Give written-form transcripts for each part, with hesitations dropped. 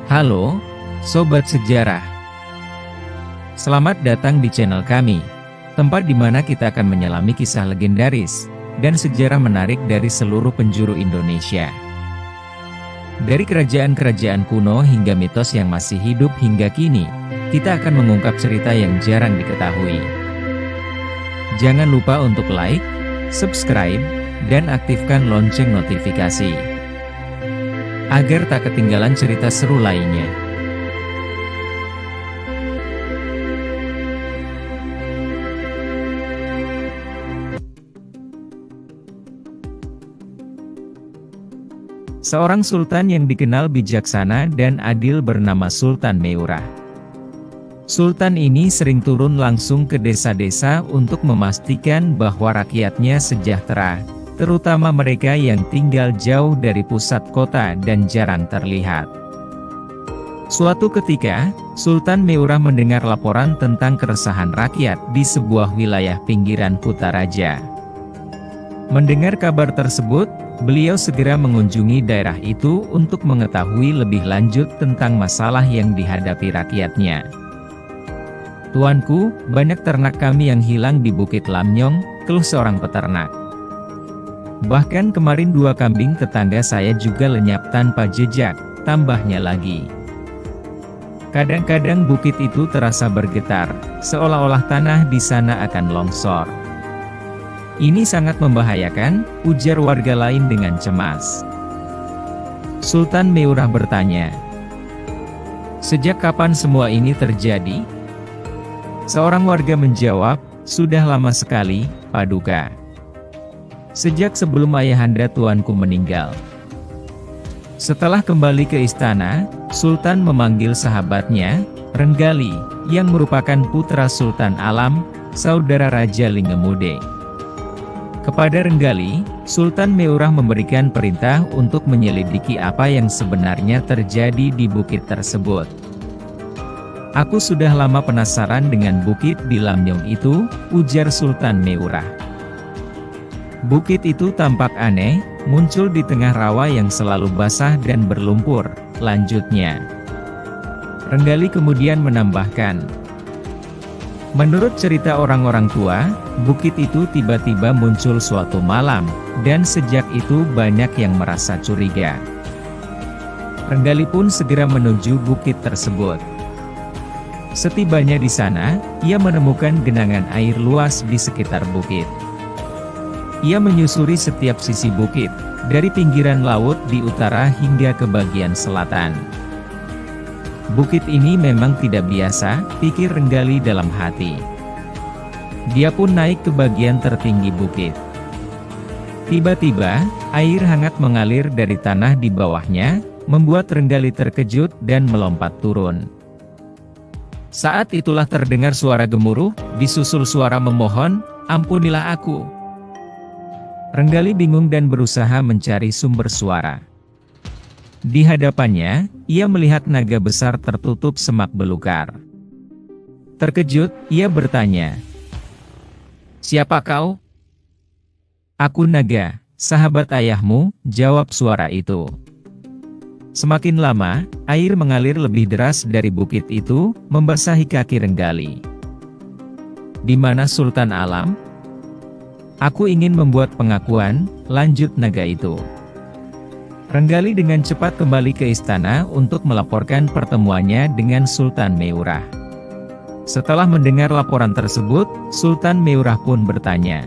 Halo, Sobat Sejarah. Selamat datang di channel kami, tempat di mana kita akan menyelami kisah legendaris dan sejarah menarik dari seluruh penjuru Indonesia. Dari kerajaan-kerajaan kuno hingga mitos yang masih hidup hingga kini, kita akan mengungkap cerita yang jarang diketahui. Jangan lupa untuk like, subscribe, dan aktifkan lonceng notifikasi, agar tak ketinggalan cerita seru lainnya. Seorang sultan yang dikenal bijaksana dan adil bernama Sultan Meurah. Sultan ini sering turun langsung ke desa-desa untuk memastikan bahwa rakyatnya sejahtera, terutama mereka yang tinggal jauh dari pusat kota dan jarang terlihat. Suatu ketika, Sultan Meurah mendengar laporan tentang keresahan rakyat di sebuah wilayah pinggiran Kutaraja. Mendengar kabar tersebut, beliau segera mengunjungi daerah itu untuk mengetahui lebih lanjut tentang masalah yang dihadapi rakyatnya. "Tuanku, banyak ternak kami yang hilang di Bukit Lamnyong," keluh seorang peternak. "Bahkan kemarin 2 kambing tetangga saya juga lenyap tanpa jejak," tambahnya lagi. "Kadang-kadang bukit itu terasa bergetar, seolah-olah tanah di sana akan longsor. Ini sangat membahayakan," ujar warga lain dengan cemas. Sultan Meurah bertanya, "Sejak kapan semua ini terjadi?" Seorang warga menjawab, "Sudah lama sekali, Paduka. Sejak sebelum ayahanda tuanku meninggal." Setelah kembali ke istana, Sultan memanggil sahabatnya, Renggali, yang merupakan putra Sultan Alam, saudara Raja Lingemude. Kepada Renggali, Sultan Meurah memberikan perintah untuk menyelidiki apa yang sebenarnya terjadi di bukit tersebut. "Aku sudah lama penasaran dengan bukit di Lamnyong itu," ujar Sultan Meurah. "Bukit itu tampak aneh, muncul di tengah rawa yang selalu basah dan berlumpur," lanjutnya. Renggali kemudian menambahkan, "Menurut cerita orang-orang tua, bukit itu tiba-tiba muncul suatu malam, dan sejak itu banyak yang merasa curiga." Renggali pun segera menuju bukit tersebut. Setibanya di sana, ia menemukan genangan air luas di sekitar bukit. Ia menyusuri setiap sisi bukit, dari pinggiran laut di utara hingga ke bagian selatan. "Bukit ini memang tidak biasa," pikir Renggali dalam hati. Dia pun naik ke bagian tertinggi bukit. Tiba-tiba, air hangat mengalir dari tanah di bawahnya, membuat Renggali terkejut dan melompat turun. Saat itulah terdengar suara gemuruh, disusul suara memohon, "Ampunilah aku." Renggali bingung dan berusaha mencari sumber suara. Di hadapannya, ia melihat naga besar tertutup semak belukar. Terkejut, ia bertanya, "Siapa kau?" "Aku naga, sahabat ayahmu," jawab suara itu. Semakin lama, air mengalir lebih deras dari bukit itu, membasahi kaki Renggali. "Di mana Sultan Alam?" "Aku ingin membuat pengakuan," lanjut naga itu. Renggali dengan cepat kembali ke istana untuk melaporkan pertemuannya dengan Sultan Meurah. Setelah mendengar laporan tersebut, Sultan Meurah pun bertanya,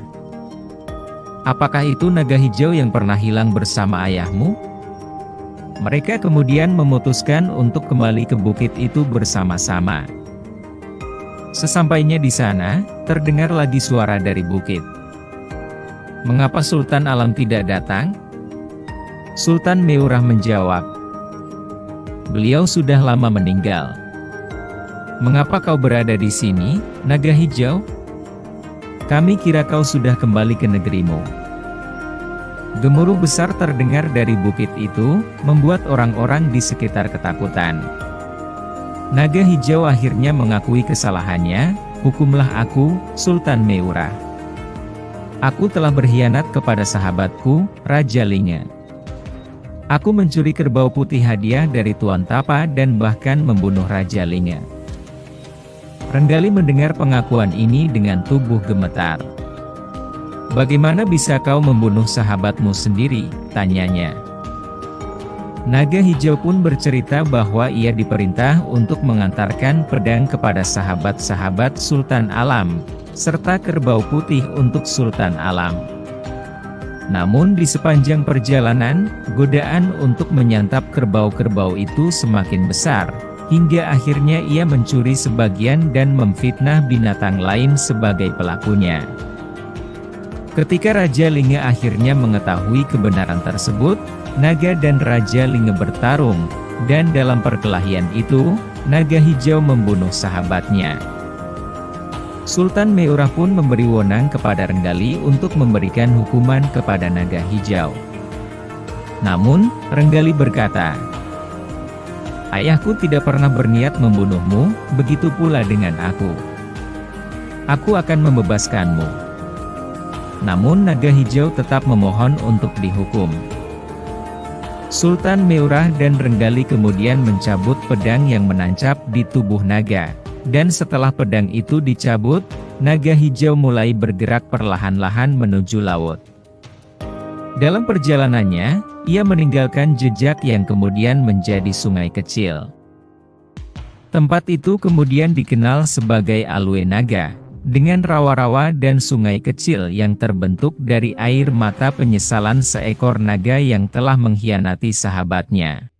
"Apakah itu naga hijau yang pernah hilang bersama ayahmu?" Mereka kemudian memutuskan untuk kembali ke bukit itu bersama-sama. Sesampainya di sana, terdengar lagi suara dari bukit. "Mengapa Sultan Alam tidak datang?" Sultan Meurah menjawab, "Beliau sudah lama meninggal." "Mengapa kau berada di sini, naga hijau? Kami kira kau sudah kembali ke negerimu." Gemuruh besar terdengar dari bukit itu, membuat orang-orang di sekitar ketakutan. Naga hijau akhirnya mengakui kesalahannya, "Hukumlah aku, Sultan Meurah. Aku telah berkhianat kepada sahabatku, Raja Linge. Aku mencuri kerbau putih hadiah dari Tuan Tapa dan bahkan membunuh Raja Linge." Renggali mendengar pengakuan ini dengan tubuh gemetar. "Bagaimana bisa kau membunuh sahabatmu sendiri?" tanyanya. Naga hijau pun bercerita bahwa ia diperintah untuk mengantarkan pedang kepada sahabat-sahabat Sultan Alam, serta kerbau putih untuk Sultan Alam. Namun di sepanjang perjalanan, godaan untuk menyantap kerbau-kerbau itu semakin besar, hingga akhirnya ia mencuri sebagian dan memfitnah binatang lain sebagai pelakunya. Ketika Raja Linge akhirnya mengetahui kebenaran tersebut, naga dan Raja Linge bertarung, dan dalam perkelahian itu, naga hijau membunuh sahabatnya. Sultan Meurah pun memberi wewenang kepada Renggali untuk memberikan hukuman kepada naga hijau. Namun, Renggali berkata, "Ayahku tidak pernah berniat membunuhmu, begitu pula dengan aku. Aku akan membebaskanmu." Namun naga hijau tetap memohon untuk dihukum. Sultan Meurah dan Renggali kemudian mencabut pedang yang menancap di tubuh naga. Dan setelah pedang itu dicabut, naga hijau mulai bergerak perlahan-lahan menuju laut. Dalam perjalanannya, ia meninggalkan jejak yang kemudian menjadi sungai kecil. Tempat itu kemudian dikenal sebagai Alue Naga, dengan rawa-rawa dan sungai kecil yang terbentuk dari air mata penyesalan seekor naga yang telah mengkhianati sahabatnya.